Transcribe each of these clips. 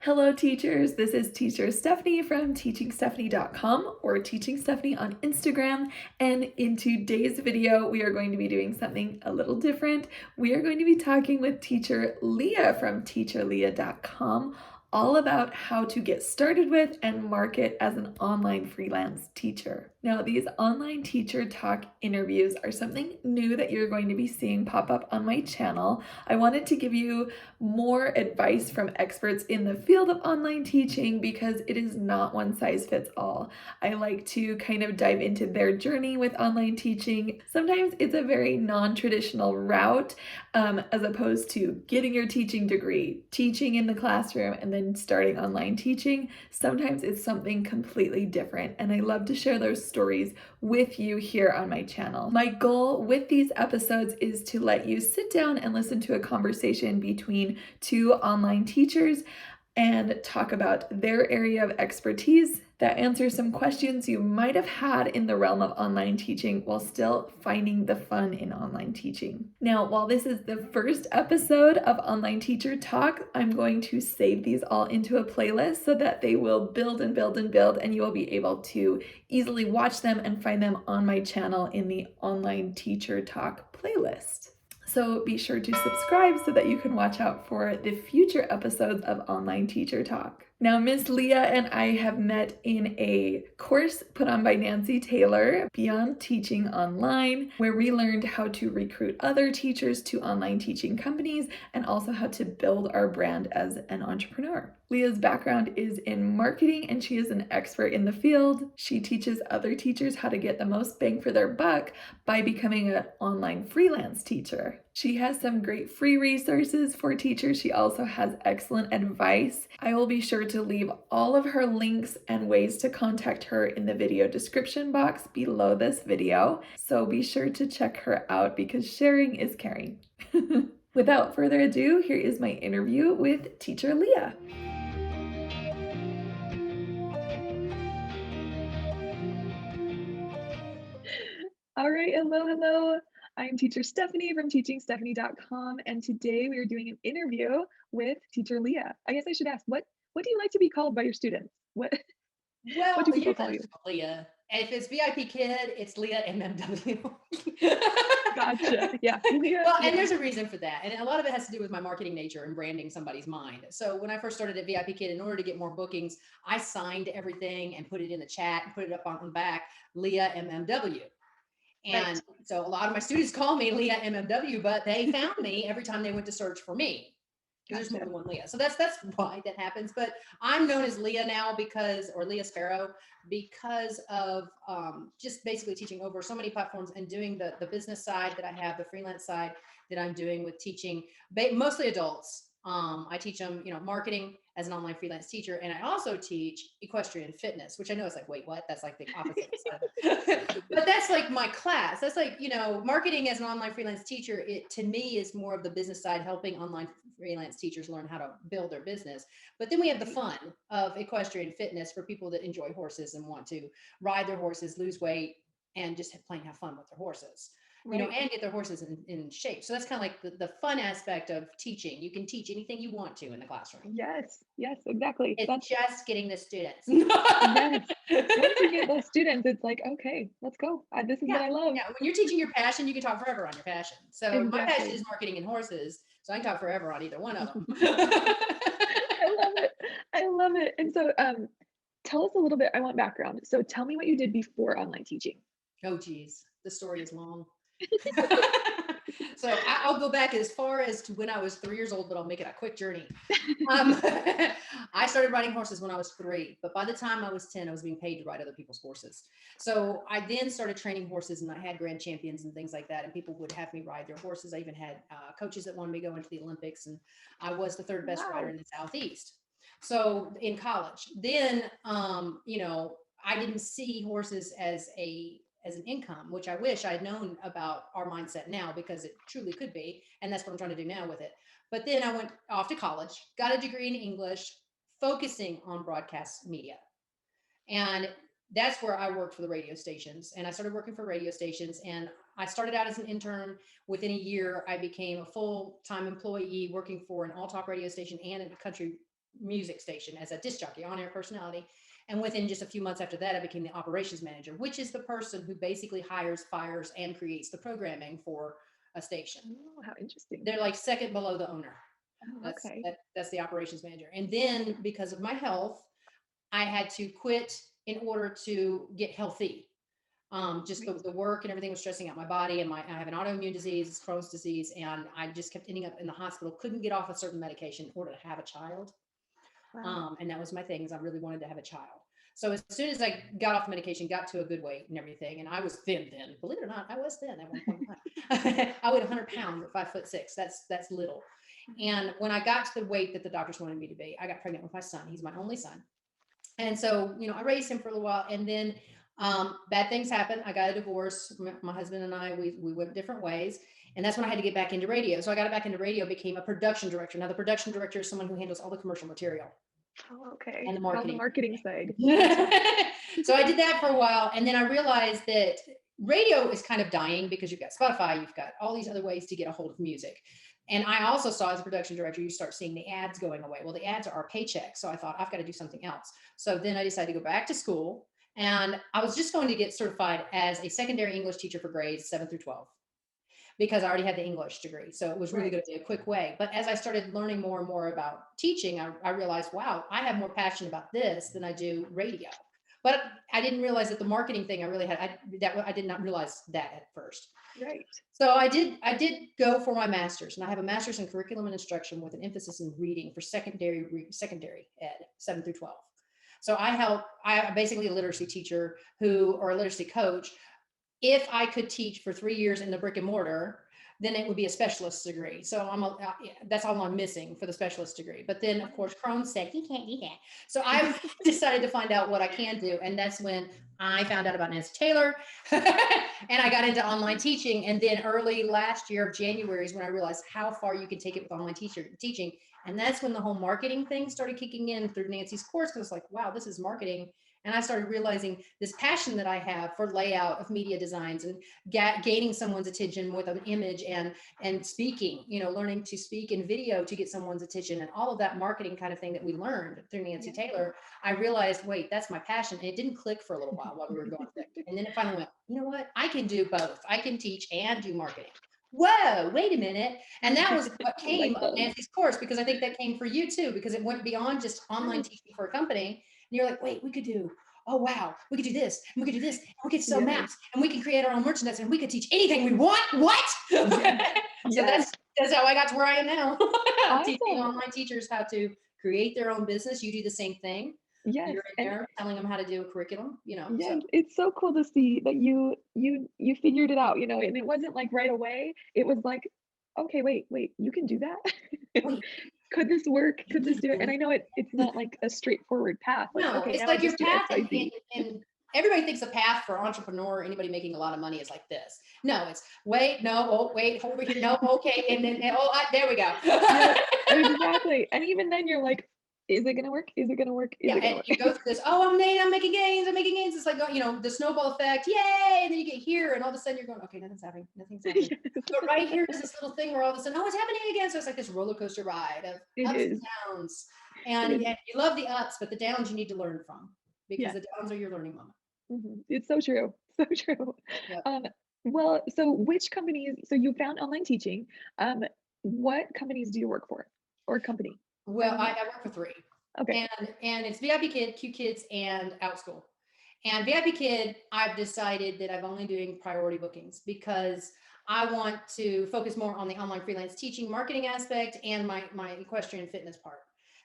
Hello, teachers. This is Teacher Stephanie from teachingstephanie.com or Teaching Stephanie on Instagram. And in today's video, we are going to be doing something a little different. We are going to be talking with teacher Leah from teacherleah.com all about how to get started with and market as an online freelance teacher. Now, these online teacher talk interviews are something new that you're going to be seeing pop up on my channel. I wanted to give you more advice from experts in the field of online teaching because it is not one size fits all. I like to kind of dive into their journey with online teaching. Sometimes it's a very non-traditional route, as opposed to getting your teaching degree, teaching in the classroom, and then starting online teaching. Sometimes it's something completely different, and I love to share those stories with you here on my channel. My goal with these episodes is to let you sit down and listen to a conversation between two online teachers and talk about their area of expertise that answers some questions you might have had in the realm of online teaching while still finding the fun in online teaching. Now, while this is the first episode of Online Teacher Talk, I'm going to save these all into a playlist so that they will build and build and build, and you will be able to easily watch them and find them on my channel in the Online Teacher Talk playlist. So be sure to subscribe so that you can watch out for the future episodes of Online Teacher Talk. Now, Miss Leah and I have met in a course put on by Nancy Taylor, Beyond Teaching Online, where we learned how to recruit other teachers to online teaching companies and also how to build our brand as an entrepreneur. Leah's background is in marketing and she is an expert in the field. She teaches other teachers how to get the most bang for their buck by becoming an online freelance teacher. She has some great free resources for teachers. She also has excellent advice. I will be sure to leave all of her links and ways to contact her in the video description box below this video. So be sure to check her out because sharing is caring. Without further ado, here is my interview with teacher Leah. All right, hello. I'm teacher Stephanie from teachingstephanie.com, and today we are doing an interview with teacher Leah. I guess I should ask, what do you like to be called by your students? What Well, do people you call know, you? it's Leah. And if it's VIP kid, it's Leah MMW. Gotcha. Yeah, Leah. Well, and Yeah. there's a reason for that. And a lot of it has to do with my marketing nature and branding somebody's mind. So when I first started at VIP Kid, in order to get more bookings, I signed everything and put it in the chat and put it up on the back, Leah MMW. Right. And so a lot of my students call me Leah MMW, but they found me every time they went to search for me because there's more Gotcha. than one Leah. So that's why that happens. But I'm known as Leah now or Leah Sparrow, because of just basically teaching over so many platforms and doing the business side that I have, the freelance side that I'm doing with teaching mostly adults. I teach them, marketing as an online freelance teacher, and I also teach equestrian fitness, which I know is like, wait, what? That's like the opposite side. But that's like my class. That's like, marketing as an online freelance teacher. It to me is more of the business side, helping online freelance teachers learn how to build their business. But then we have the fun of equestrian fitness for people that enjoy horses and want to ride their horses, lose weight, and just plain have fun with their horses, Right. and get their horses in shape. So that's kind of like the fun aspect of teaching. You can teach anything you want to in the classroom. Yes, exactly. It's That's just getting the students. yes. Once you get those students, it's like, okay, let's go. This is what Yeah, I love. yeah. When you're teaching your passion, you can talk forever on your passion. So my passion Exactly. is marketing and horses, so I can talk forever on either one of them. I love it. I love it. And so, tell us a little bit. I want background. So tell me what you did before online teaching. Oh, geez, the story is long. So I'll go back as far as to when I was 3 years old, but I'll make it a quick journey. Um, I started riding horses when I was 3, but by the time I was 10, I was being paid to ride other people's horses. So I then started training horses, and I had grand champions and things like that, and people would have me ride their horses. I even had coaches that wanted me to go into the Olympics, and I was the third best rider Wow. in the Southeast. So in college, then I didn't see horses as an income, which I wish I'd known about our mindset now, because it truly could be. And that's what I'm trying to do now with it. But then I went off to college, got a degree in English, focusing on broadcast media. And that's where I worked for the radio stations. And I started working for radio stations. And I started out as an intern. Within a year, I became a full time employee working for an all talk radio station and a country music station as a disc jockey, on-air personality. And within just a few months after that, I became the operations manager, which is the person who basically hires, fires, and creates the programming for a station. Oh, how interesting. They're like second below the owner. Oh, okay. That's the operations manager. And then because of my health, I had to quit in order to get healthy. Just Right. the work and everything was stressing out my body, and I have an autoimmune disease, it's Crohn's disease, and I just kept ending up in the hospital. Couldn't get off a certain medication in order to have a child. Wow. And that was my thing, is I really wanted to have a child. So as soon as I got off the medication, got to a good weight and everything, and I was thin then. Believe it or not, I was thin at one point in time. I weighed 100 pounds at 5'6". That's little. And when I got to the weight that the doctors wanted me to be, I got pregnant with my son. He's my only son. And so, I raised him for a little while, and then bad things happened. I got a divorce. My husband and I, we went different ways. And that's when I had to get back into radio. So I got back into radio, became a production director. Now the production director is someone who handles all the commercial material Oh, okay. and the On the marketing. marketing side. So I did that for a while. And then I realized that radio is kind of dying because you've got Spotify, you've got all these other ways to get a hold of music. And I also saw, as a production director, you start seeing the ads going away. Well, the ads are our paycheck. So I thought, I've got to do something else. So then I decided to go back to school. And I was just going to get certified as a secondary English teacher for grades 7 through 12, because I already had the English degree. So it was really going to be a quick way. But as I started learning more and more about teaching, I realized, wow, I have more passion about this than I do radio. But I didn't realize that the marketing thing I did not realize that at first. Right. So I did go for my master's, and I have a master's in curriculum and instruction with an emphasis in reading for secondary ed, 7 through 12. So I'm basically a literacy teacher or a literacy coach. If I could teach for 3 years in the brick and mortar, then it would be a specialist degree. So that's all I'm missing for the specialist degree. But then, of course, Crohn said, you can't do that. So I decided to find out what I can do. And that's when I found out about Nancy Taylor and I got into online teaching. And then early last year of January is when I realized how far you can take it with online teaching. And that's when the whole marketing thing started kicking in through Nancy's course. Because it's like, wow, this is marketing. And I started realizing this passion that I have for layout of media designs and gaining someone's attention with an image and speaking, learning to speak in video to get someone's attention, and all of that marketing kind of thing that we learned through Nancy Taylor. I realized, wait, that's my passion. And it didn't click for a little while we were going through it. And then it finally went, you know what? I can do both. I can teach and do marketing. Whoa, wait a minute. And that was what came of Nancy's course, because I think that came for you too, because it went beyond just online teaching for a company. And you're like, wait, we could do this, and we could do this, and we could sell maps, and we can create our own merchandise, and we could teach anything we want. What? So that's how I got to where I am now. Awesome. Teaching online teachers how to create their own business. You do the same thing. Yes. You're in there telling them how to do a curriculum, Yes, so. it's so cool to see that you figured it out, and it wasn't like right away. It was like, okay, wait, you can do that? Wait. Could this work? Could this do it? And I know it's not like a straightforwait path. Like, No, okay, it's now like I your just do path, XYZ. and everybody thinks the path for entrepreneur or anybody making a lot of money is like this. No, it's wait, no, oh, wait, hold here, no, okay, and then there we go. Yeah, exactly. And even then, you're like, is it gonna work? Is it gonna work? Is it gonna and work? you go through this. Oh, I'm making gains. It's like, the snowball effect. Yay! And then you get here, and all of a sudden you're going, okay, nothing's happening. Yes. But right here is this little thing where all of a sudden, oh, it's happening again. So it's like this roller coaster ride of ups and downs. And you love the ups, but the downs you need to learn from, because the downs are your learning moment. It's so true. So true. Yep. Well, so which companies? So you found online teaching. What companies do you work for, or company? Well, I work for 3. Okay. And it's VIP Kid, Q Kids, and Outschool. And VIP Kid, I've decided that I'm only doing priority bookings because I want to focus more on the online freelance teaching marketing aspect and my equestrian fitness part.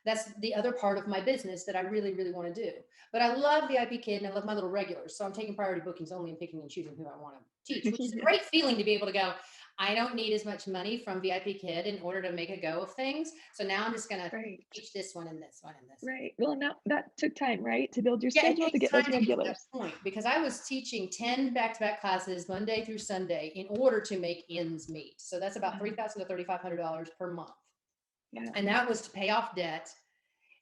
That's the other part of my business that I really, really want to do. But I love VIP Kid and I love my little regulars. So I'm taking priority bookings only and picking and choosing who I want to teach, which is a great feeling to be able to go, I don't need as much money from VIP Kid in order to make a go of things. So now I'm just going to teach this one and this one and this. Right. Well, now that took time, right? To build your schedule, it to get takes those time to get to regulars. that point, because I was teaching 10 back-to-back classes Monday through Sunday in order to make ends meet. So that's about $3,000 to $3,500 per month. Yeah. And that was to pay off debt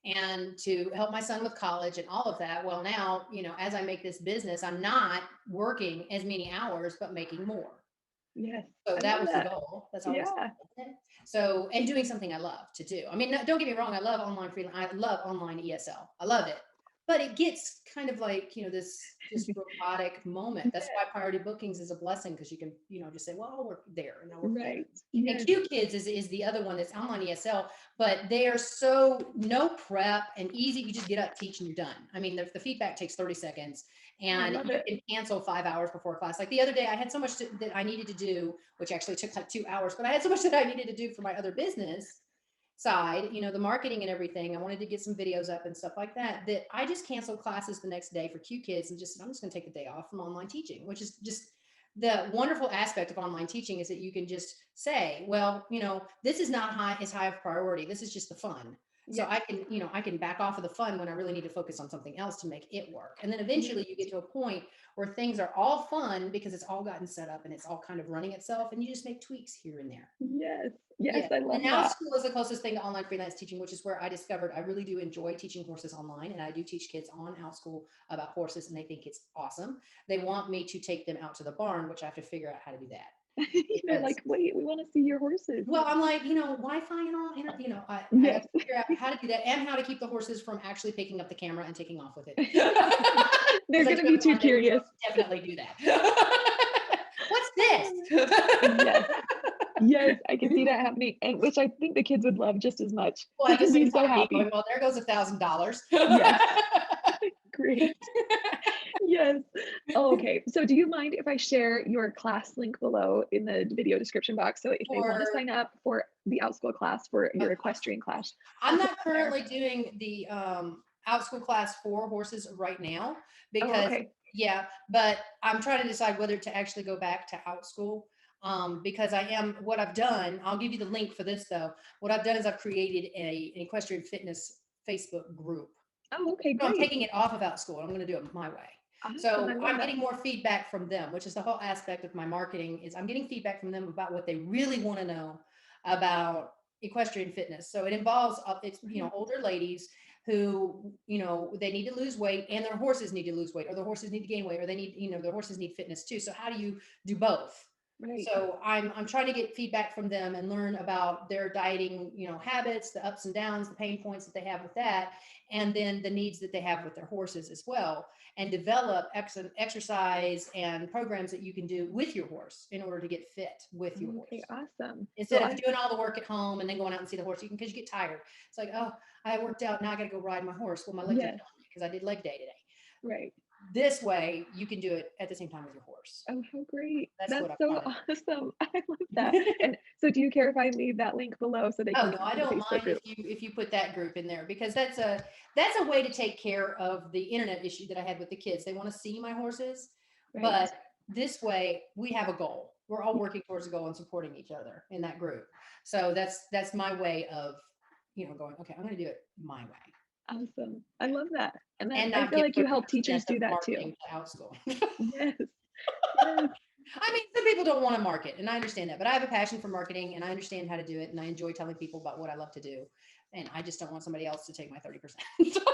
and to help my son with college and all of that. Well, now, as I make this business, I'm not working as many hours, but making more. Yes. So I that love was the that. goal. That's always Yeah. the goal. So, and doing something I love to do. I mean, don't get me wrong. I love online freelance. I love online ESL. I love it, but it gets kind of like, this just robotic moment. That's Yeah. why priority bookings is a blessing, because you can, just say, well, I'll work there and I'll work there. Right. And Yes. Q Kids is the other one that's online ESL, but they are so no prep and easy. You just get up, teach, and you're done. I mean, the feedback takes 30 seconds, Oh, I and love you it. can cancel 5 hours before class. Like the other day, I had so much that I needed to do, which actually took like 2 hours, but I had so much that I needed to do for my other business side, the marketing and everything. I wanted to get some videos up and stuff like that, that I just canceled classes the next day for Q Kids and just said, I'm just going to take the day off from online teaching, which is just the wonderful aspect of online teaching, is that you can just say, well, this is not as high of priority. This is just the fun. So Yes. I can back off of the fun when I really need to focus on something else to make it work. And then Yes. eventually you get to a point where things are all fun because it's all gotten set up and it's all kind of running itself, and you just make tweaks here and there. Yes. Yes. Yeah. I And love now that. school is the closest thing to online freelance teaching, which is where I discovered I really do enjoy teaching horses online. And I do teach kids on Outschool about horses, and they think it's awesome. They want me to take them out to the barn, which I have to figure out how to do that. They're Because, like, wait, we want to see your horses. well, I'm like, Wi-Fi and all, I got Yes. to figure out how to do that, and how to keep the horses from actually picking up the camera and taking off with it. They're Because I going do to have be too one day where curious. they'll definitely do that. What's this? Yes. Yes. I can see that happening. And which I think the kids would love just as much. Well, They at the can same be so time, me happy. going, well, there goes $1,000. Yes. Great. Yes. Oh, okay. So do you mind if I share your class link below in the video description box? So if they want to For sign up for the Outschool class for your Outschool equestrian class. class, I'll I'm put not it there. currently doing the Outschool class for horses right now, Oh, because, okay. yeah, but I'm trying to decide whether to actually go back to Outschool, because what I've done, I'll give you the link for this though. What I've done is I've created an equestrian fitness Facebook group. Oh, okay. So I'm Great. taking it off of Outschool. I'm going to do it my way. Awesome. I So love I'm that. getting more feedback from them, which is the whole aspect of my marketing, is I'm getting feedback from them about what they really want to know about equestrian fitness. So it involves Right. older ladies who, they need to lose weight, and their horses need to lose weight, or their horses need to gain weight, or they need, their horses need fitness too. So how do you do both? Right. So I'm trying to get feedback from them and learn about their dieting, habits, the ups and downs, the pain points that they have with that, and then the needs that they have with their horses as well, and develop exercise and programs that you can do with your horse in order to get fit with your Okay. horse. Awesome. So Instead of doing all the work at home and then going out and see the horse, because you get tired. It's like, oh, I worked out, now I got to go ride my horse. Well, my legs are yes. killing me because I did leg day today. Right. This way, you can do it at the same time with your horse. Oh, how great. That's That's what I so wanted. awesome. I love that. And so do you care if I leave that link below so they Oh can no, come I to the don't Facebook mind if group? you put that group in there, because that's a way to take care of the internet issue that I had with the kids. They want to see my horses, Right. but this way we have a goal. We're all working towards a goal and supporting each other in that group. So that's my way of, going, okay, I'm going to do it my way. Awesome. I love that. And that And I not feel give like you help 30% teachers of do that too. marketing to Outschool. Yes. Yes. I mean, some people don't want to market, and I understand that, but I have a passion for marketing, and I understand how to do it, and I enjoy telling people about what I love to do. And I just don't want somebody else to take my 30%.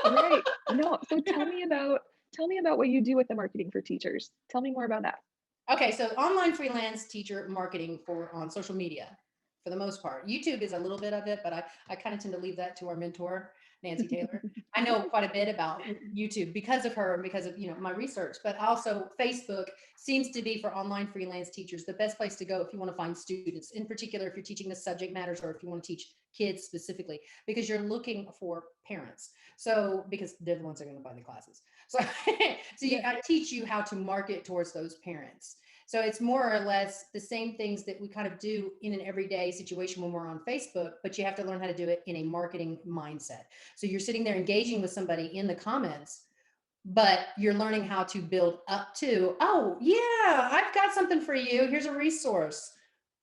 Right. No, so tell me about what you do with the marketing for teachers. Tell me more about that. Okay, so online freelance teacher marketing for on social media for the most part. YouTube is a little bit of it, but I kind of tend to leave that to our mentor, Nancy Taylor. I know quite a bit about YouTube because of her and because of my research, but also Facebook seems to be for online freelance teachers the best place to go if you want to find students, in particular if you're teaching the subject matters or if you want to teach kids specifically, because you're looking for parents. So because they're the ones that are going to buy the classes. So Yes. I teach you how to market towards those parents. So it's more or less the same things that we kind of do in an everyday situation when we're on Facebook, but you have to learn how to do it in a marketing mindset. So you're sitting there engaging with somebody in the comments, but you're learning how to build up to, oh, yeah, I've got something for you. Here's a resource.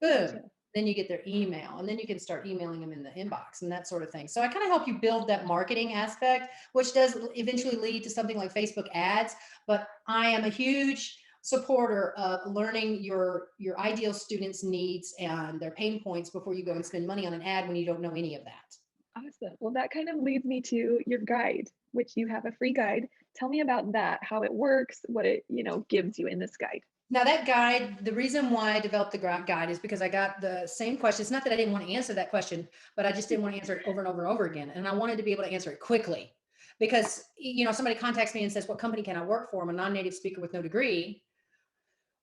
Boom. Gotcha. Then you get their email, and then you can start emailing them in the inbox and that sort of thing. So I kind of help you build that marketing aspect, which does eventually lead to something like Facebook ads. But I am a huge supporter of learning your ideal students' needs and their pain points before you go and spend money on an ad when you don't know any of that. Awesome. Well, that kind of leads me to your guide, which you have a free guide. Tell me about that, how it works, what it gives you in this guide. Now that guide, the reason why I developed the guide is because I got the same question. It's not that I didn't want to answer that question, but I just didn't want to answer it over and over and over again. And I wanted to be able to answer it quickly because, somebody contacts me and says, what company can I work for? I'm a non-native speaker with no degree.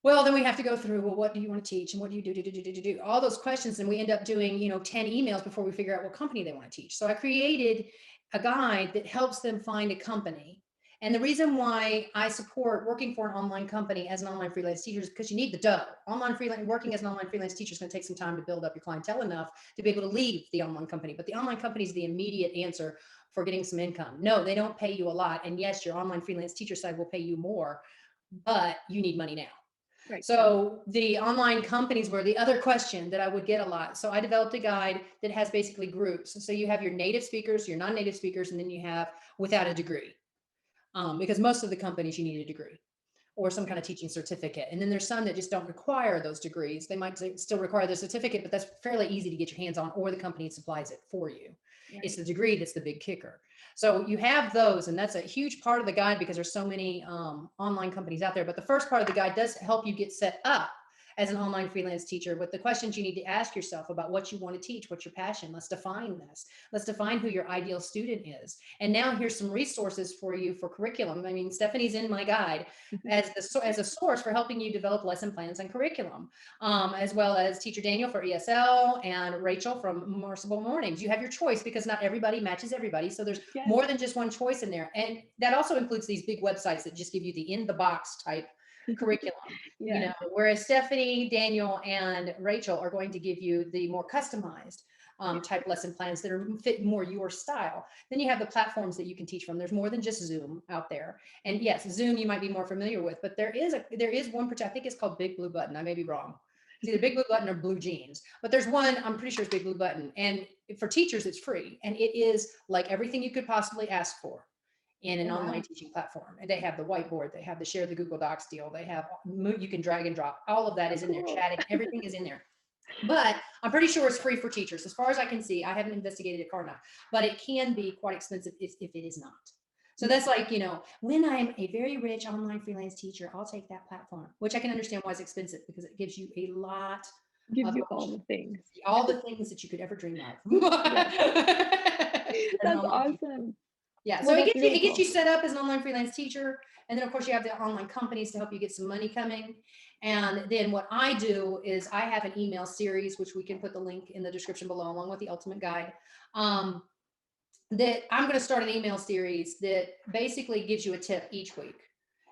Well, then we have to go through, well, what do you want to teach? And what do you do? All those questions. And we end up doing, 10 emails before we figure out what company they want to teach. So I created a guide that helps them find a company. And the reason why I support working for an online company as an online freelance teacher is because you need the dough. Working as an online freelance teacher is going to take some time to build up your clientele enough to be able to leave the online company. But the online company is the immediate answer for getting some income. No, they don't pay you a lot. And yes, your online freelance teacher side will pay you more, but you need money now. Right. So the online companies were the other question that I would get a lot. So I developed a guide that has basically groups. So you have your native speakers, your non-native speakers, and then you have without a degree. Because most of the companies you need a degree or some kind of teaching certificate. And then there's some that just don't require those degrees. They might still require the certificate, but that's fairly easy to get your hands on, or the company supplies it for you. Right. It's the degree that's the big kicker. So you have those, and that's a huge part of the guide because there's so many online companies out there. But the first part of the guide does help you get set up as an online freelance teacher with the questions you need to ask yourself about what you want to teach, what's your passion. Let's define this. Let's define who your ideal student is. And now here's some resources for you for curriculum. I mean, Stephanie's in my guide as a source for helping you develop lesson plans and curriculum, as well as Teacher Daniel for ESL and Rachel from Merciful Mornings. You have your choice because not everybody matches everybody. So there's more than just one choice in there. And that also includes these big websites that just give you the in the box type curriculum, whereas Stephanie, Daniel, and Rachel are going to give you the more customized type lesson plans that are fit more your style. Then you have the platforms that you can teach from. There's more than just Zoom out there. And yes, Zoom you might be more familiar with, but there is one, I think it's called Big Blue Button. I may be wrong. It's either Big Blue Button or Blue Jeans, but there's one, I'm pretty sure it's Big Blue Button. And for teachers, it's free. And it is like everything you could possibly ask for in an online teaching platform. And they have the whiteboard, they have the share the Google Docs deal, they have, you can drag and drop, all of that is in there, chatting, everything is in there. But I'm pretty sure it's free for teachers. As far as I can see, I haven't investigated it far enough, but it can be quite expensive if it is not. So that's like, when I'm a very rich online freelance teacher, I'll take that platform, which I can understand why it's expensive because it gives you a lot. Gives you all the things. All the things that you could ever dream of. That's awesome. Yeah, so it gets you set up as an online freelance teacher. And then of course you have the online companies to help you get some money coming. And then what I do is I have an email series, which we can put the link in the description below, along with the ultimate guide. That I'm going to start an email series that basically gives you a tip each week.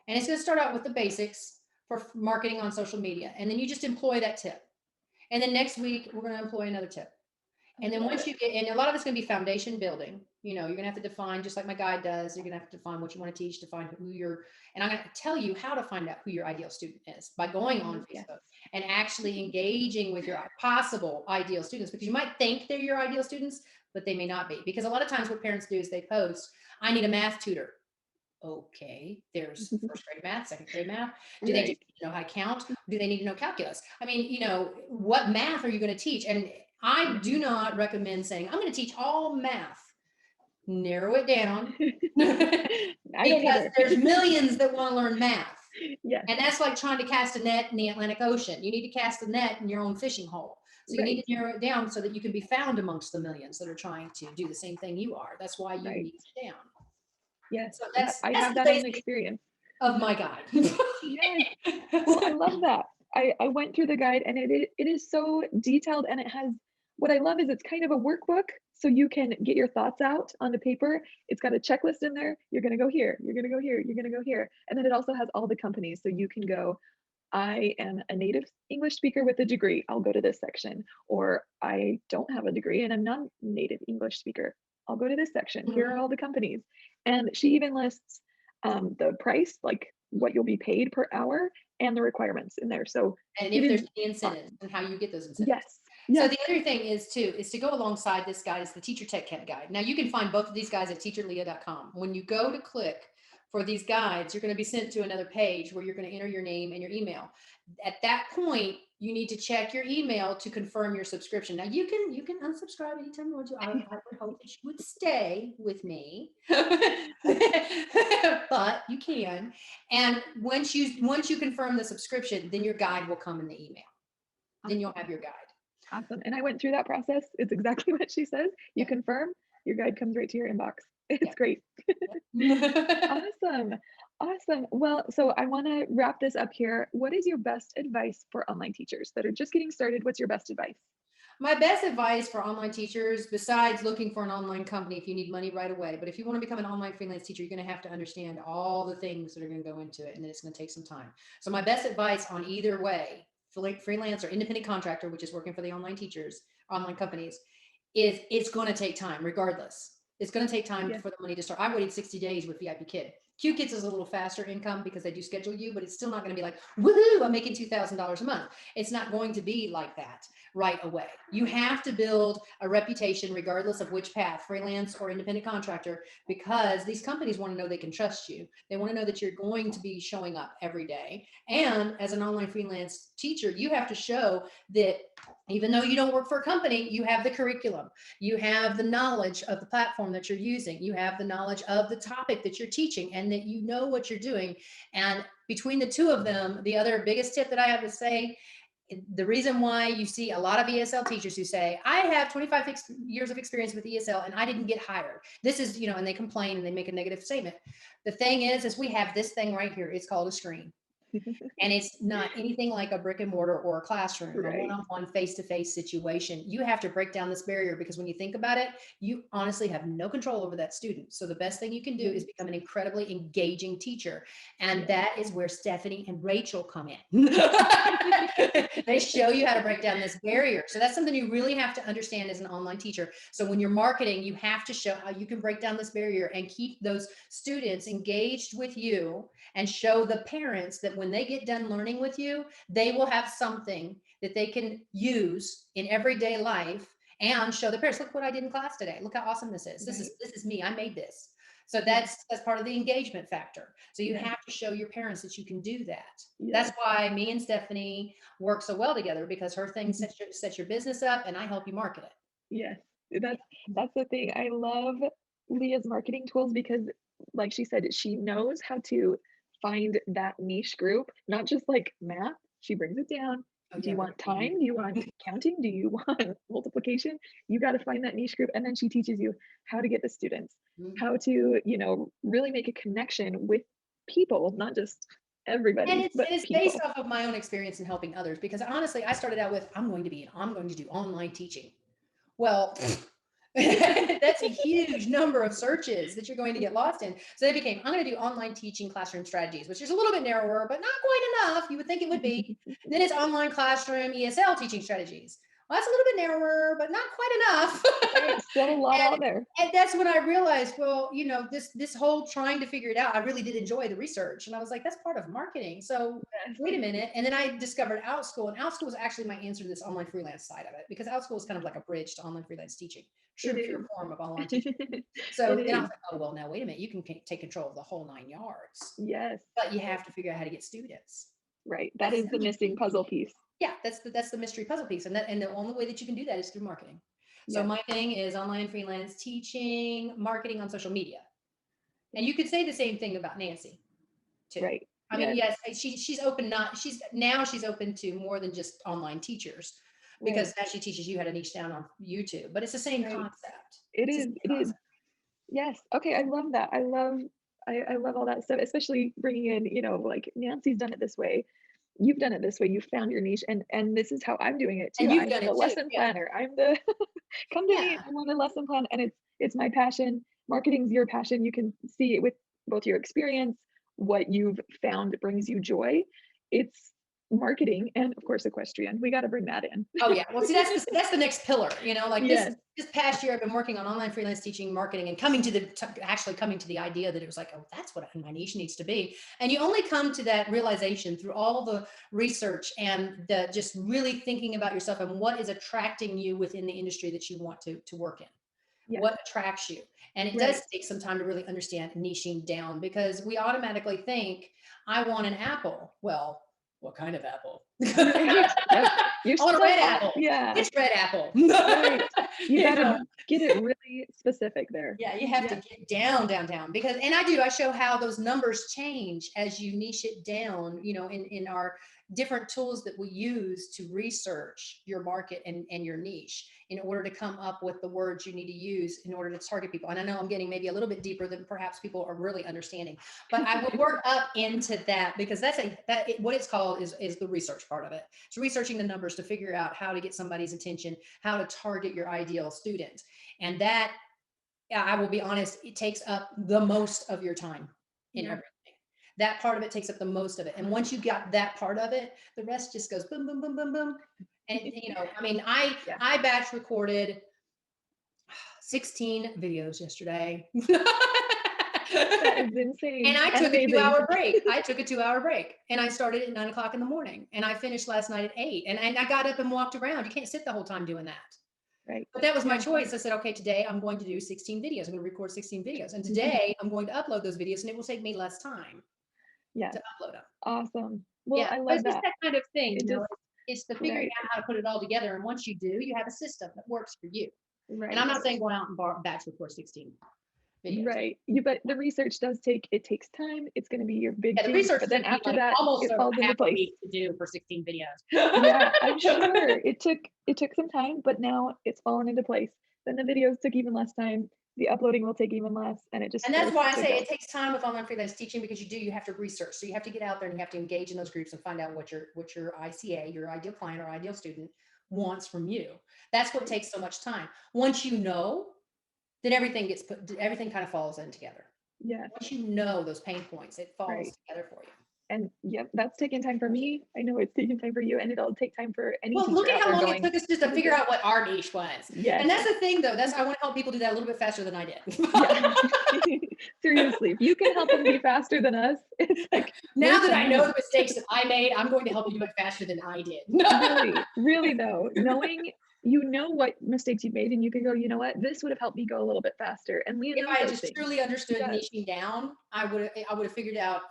And it's going to start out with the basics for marketing on social media. And then you just employ that tip. And then next week, we're going to employ another tip. And then once you get, and a lot of it's going to be foundation building, you're going to have to define, just like my guide does, you're going to have to define what you want to teach, define and I'm going to tell you how to find out who your ideal student is by going on Facebook and actually engaging with your possible ideal students, because you might think they're your ideal students, but they may not be. Because a lot of times what parents do is they post, I need a math tutor. Okay, there's first grade math, second grade math. Do they just know how to count? Do they need to know calculus? I mean, what math are you going to teach? And I do not recommend saying, I'm going to teach all math. Narrow it down. Because there's millions that want to learn math. Yeah. And that's like trying to cast a net in the Atlantic Ocean. You need to cast a net in your own fishing hole. So you need to narrow it down so that you can be found amongst the millions that are trying to do the same thing you are. That's why you need it down. Yes. So I have that own experience of my guide. Yes. Well, I love that. I went through the guide and it is so detailed, and it has, what I love is it's kind of a workbook, so you can get your thoughts out on the paper. It's got a checklist in there. You're going to go here, you're going to go here, you're going to go here. And then it also has all the companies. So you can go, I am a native English speaker with a degree, I'll go to this section. Or I don't have a degree and I'm not a native English speaker, I'll go to this section. Here are all the companies. And she even lists the price, like what you'll be paid per hour, and the requirements in there. So, and if there's any incentives and how you get those incentives. Yes. So the other thing is to go alongside this guide is the Teacher Tech Kit guide. Now you can find both of these guys at teacherleah.com. When you go to click for these guides, you're going to be sent to another page where you're going to enter your name and your email. At that point, you need to check your email to confirm your subscription. Now you can unsubscribe anytime you want to. I would hope that you would stay with me, but you can. And once you confirm the subscription, then your guide will come in the email. Then you'll have your guide. Awesome. And I went through that process. It's exactly what she says. You Yeah. confirm, your guide comes right to your inbox. It's Yeah. great. Awesome. Awesome. Well, so I want to wrap this up here. What is your best advice for online teachers that are just getting started? What's your best advice? My best advice for online teachers, besides looking for an online company if you need money right away, but if you want to become an online freelance teacher, you're going to have to understand all the things that are going to go into it, and then it's going to take some time. So my best advice on either way, freelance or independent contractor, which is working for the online teachers, online companies, is it's going to take time regardless. It's going to take time Yes. for the money to start. I waited 60 days with VIP Kid. Q Kids is a little faster income because they do schedule you, but it's still not going to be like, woohoo, I'm making $2,000 a month. It's not going to be like that right away. You have to build a reputation regardless of which path, freelance or independent contractor, because these companies want to know they can trust you. They want to know that you're going to be showing up every day. And as an online freelance teacher, you have to show that even though you don't work for a company, you have the curriculum, you have the knowledge of the platform that you're using, you have the knowledge of the topic that you're teaching, and that you know what you're doing. And between the two of them, the other biggest tip that I have to say, the reason why you see a lot of ESL teachers who say, I have 25 years of experience with ESL and I didn't get hired. This is, and they complain and they make a negative statement. The thing is we have this thing right here. It's called a screen. And it's not anything like a brick and mortar or a classroom, a Right. one-on-one face-to-face situation. You have to break down this barrier, because when you think about it, you honestly have no control over that student. So the best thing you can do is become an incredibly engaging teacher. And that is where Stephanie and Rachel come in. They show you how to break down this barrier. So that's something you really have to understand as an online teacher. So when you're marketing, you have to show how you can break down this barrier and keep those students engaged with you, and show the parents that when they get done learning with you, they will have something that they can use in everyday life, and show the parents, look what I did in class today. Look how awesome this is. This is me. I made this. So that's part of the engagement factor. So you have to show your parents that you can do that. That's why me and Stephanie work so well together, because her thing sets your business up and I help you market it. Yes. That's the thing. I love Leah's marketing tools because, like she said, she knows how to find that niche group, not just like math. She brings it down. Do you want time? Do you want counting? Do you want multiplication? You got to find that niche group. And then she teaches you how to get the students, how to, really make a connection with people, not just everybody, And but it's people. based off of my own experience in helping others, because honestly, I started out with, I'm going to do online teaching. Well, that's a huge number of searches that you're going to get lost in. So they became, I'm going to do online teaching classroom strategies, which is a little bit narrower, but not quite enough. You would think it would be. Then it's online classroom ESL teaching strategies. Well, that's a little bit narrower, but not quite enough. Right, still a lot out there. And that's when I realized, well, this whole trying to figure it out, I really did enjoy the research. And I was like, that's part of marketing. So wait a minute. And then I discovered Outschool, and Outschool was actually my answer to this online freelance side of it, because Outschool is kind of like a bridge to online freelance teaching, pure form of online teaching. So then I was like, oh, well, now wait a minute, you can take control of the whole 9 yards. Yes. But you have to figure out how to get students. Right. That is the missing puzzle piece. Yeah, that's the mystery puzzle piece. And the only way that you can do that is through marketing. So my thing is online freelance teaching, marketing on social media. And you could say the same thing about Nancy too. Right. I mean, yes, she's open, she's open to more than just online teachers, because now she teaches you how to niche down on YouTube, but it's the same concept. It is. Yes. Okay. I love that. I love all that stuff, especially bringing in, like Nancy's done it this way. You've done it this way. You found your niche, and this is how I'm doing it too. And you've I'm done the it too. lesson planner. I'm the come to me. I want a lesson plan, and it's my passion. Marketing's your passion. You can see it with both your experience, what you've found brings you joy. It's marketing, and of course equestrian. We got to bring that in. Oh yeah. Well, see, that's the next pillar. Like this past year, I've been working on online freelance teaching, marketing, and actually coming to the idea that it was like, oh, that's what my niche needs to be. And you only come to that realization through all the research and the just really thinking about yourself and what is attracting you within the industry that you want to work in. What attracts you. And it does take some time to really understand niching down, because we automatically think, I want an apple. Well, what kind of apple? Right. Yep. You're I want a still red not, apple. yeah, Which red apple? right. You You gotta know? get it really specific there. Yeah, you have to Yeah. get down, down, down because, and I do, I show how those numbers change as you niche it down, in our different tools that we use to research your market and your niche in order to come up with the words you need to use in order to target people. And I know I'm getting maybe a little bit deeper than perhaps people are really understanding, but I will work up into that because what it's called is the research part of it. It's researching the numbers to figure out how to get somebody's attention, how to target your ideal student. And that, yeah, I will be honest, it takes up the most of your time in Yeah. everything. That part of it takes up the most of it. And once you got that part of it, the rest just goes boom, boom, boom, boom, boom. And I mean, I Yeah. I batch recorded 16 videos yesterday. That is insane And I and took a amazing. 2 hour break. I took a 2 hour break and I started at 9 o'clock in the morning and I finished last night at 8. And I got up and walked around. You can't sit the whole time doing that. Right. But that was my Yeah. choice. I said, okay, today I'm going to do 16 videos. I'm going to record 16 videos. And today I'm going to upload those videos and it will take me less time Yeah. to upload them. Awesome. Well, Yeah. I But love it's just that. that kind of thing, It just, it's the figuring right. out how to put it all together. And once you do, you have a system that works for you. And I'm Right. not saying go out and batch record 16 videos. Right. You but the research it takes time. It's gonna be your big Yeah, the thing, research but then took me after like that, almost it a falls into half a place. week to do for 16 videos. Yeah, I'm sure. It took some time, but now it's fallen into place. Then the videos took even less time. The uploading will take even less, and it just And that's starts why I to say go. it takes time with online freelance teaching because you have to research. So you have to get out there and you have to engage in those groups and find out what your ICA, your ideal client or ideal student wants from you. That's what takes so much time. Once you know, then everything kind of falls in together. Yes, Once you know those pain points, it falls right. together for you. And yep, that's taken time for me. I know it's taken time for you, and it'll take time for any Well, look teacher at out how there long it going, took us just to "This is figure good." out what our niche was. Yes. And that's the thing though, I want to help people do that a little bit faster than I did. Yeah. Seriously, if you can help them be faster than us, it's like Now there's that some I know need. the mistakes that I made, I'm going to help you do it faster than I did. Really, really though, knowing you know what mistakes you've made and you can go, "You know what? This would have helped me go a little bit faster." And Leah If knows I had those just things. truly She understood does. niching down, I would have figured out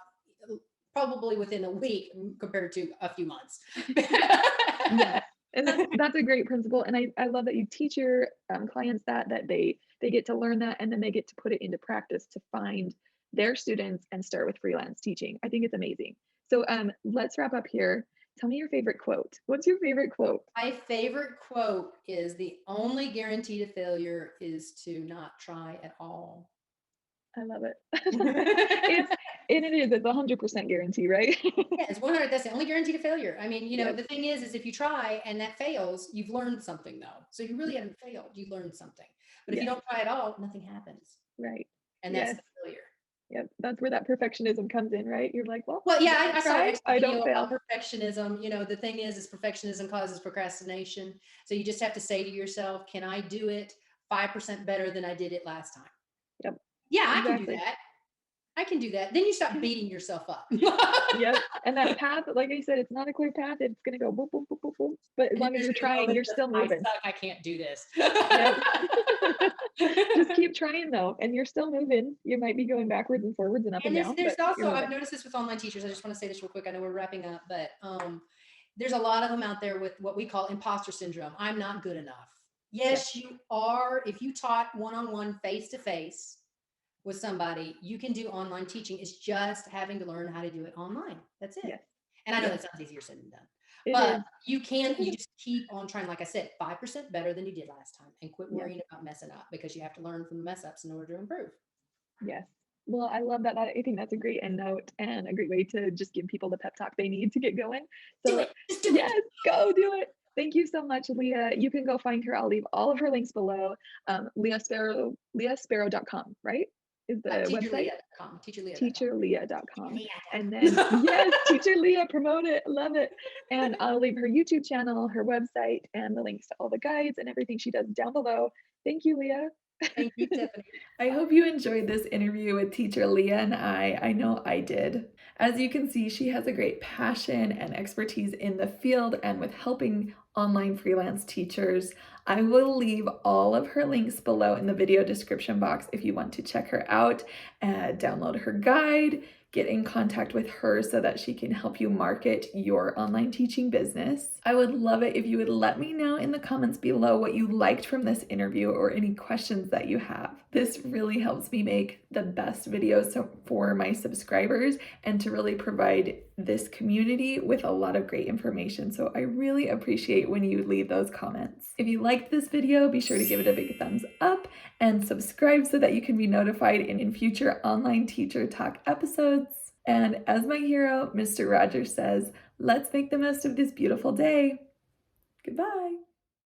probably within a week compared to a few months. Yes. And that's a great principle, and I love that you teach your, clients that they get to learn that, and then they get to put it into practice to find their students and start with freelance teaching. I think it's amazing. So, let's wrap up here. Tell me your favorite quote. What's your favorite quote? My favorite quote is the only guarantee to failure is to not try at all. I love it. Yeah, It's it's 100% guarantee, right? it's 100. That's the only guarantee to failure. I mean, Yep, the thing is if you try and that fails, you've learned something though. So you really haven't failed. You learned something. But if you yes, don't try at all, nothing happens. right. And that's Yes, the failure. yep, that's where that perfectionism comes in, right? You're like, "Well, Well, yeah, if I I saw an try, excellent I video don't about fail." perfectionism. The thing is perfectionism causes procrastination. So you just have to say to yourself, can I do it 5% better than I did it last time? Yep, Yeah, I can do exactly. that. I can do that. Then you stop beating yourself up. Yep, and that path, like I said, it's not a clear path, it's gonna go boop, boop, boop, boop, boop, but as And then long as there's you're gonna be trying, you're moments of, still I moving. suck, I can't do this. Yep. Just keep trying though, and you're still moving. You might be going backwards and forwards and up And and there's down, there's but you're also, I've moving. noticed this with online teachers. I just want to say this real quick. I know we're wrapping up, but there's a lot of them out there with what we call imposter syndrome. I'm not good enough. Yep, Yes, you are. If you taught one-on-one, face-to-face with somebody, you can do online teaching. It's just having to learn how to do it online. That's it. yes, And I know yes, that sounds easier said than done. it But is. you just keep on trying, like I said, 5% better than you did last time and quit Yes, worrying about messing up because you have to learn from the mess ups in order to improve. yes. Well, I love that. I think that's a great end note and a great way to just give people the pep talk they need to get going. Do So, it. Just do it. yes, go do it. Thank you so much, Leah. You can go find her. I'll leave all of her links below. Leah Sparrow, leahsparrow.com, right? Is the website? Teacherleah.com. Teacherleah.com. Teacherleah.com. And then, yes, Leah.com. Teacher Leah, promote it. Love it. And I'll leave her YouTube channel, her website, and the links to all the guides and everything she does down below. Thank you, Leah. Thank you, Tiffany. I hope you enjoyed this interview with teacher Leah and I. I know I did. As you can see, she has a great passion and expertise in the field and with helping online freelance teachers. I will leave all of her links below in the video description box if you want to check her out, download her guide, get in contact with her so that she can help you market your online teaching business. I would love it if you would let me know in the comments below what you liked from this interview or any questions that you have. This really helps me make the best videos for my subscribers and to really provide this community with a lot of great information. So I really appreciate when you leave those comments. If you liked this video, be sure to give it a big thumbs up and subscribe so that you can be notified in future online teacher talk episodes. And as my hero, Mr. Rogers says, let's make the most of this beautiful day. Goodbye.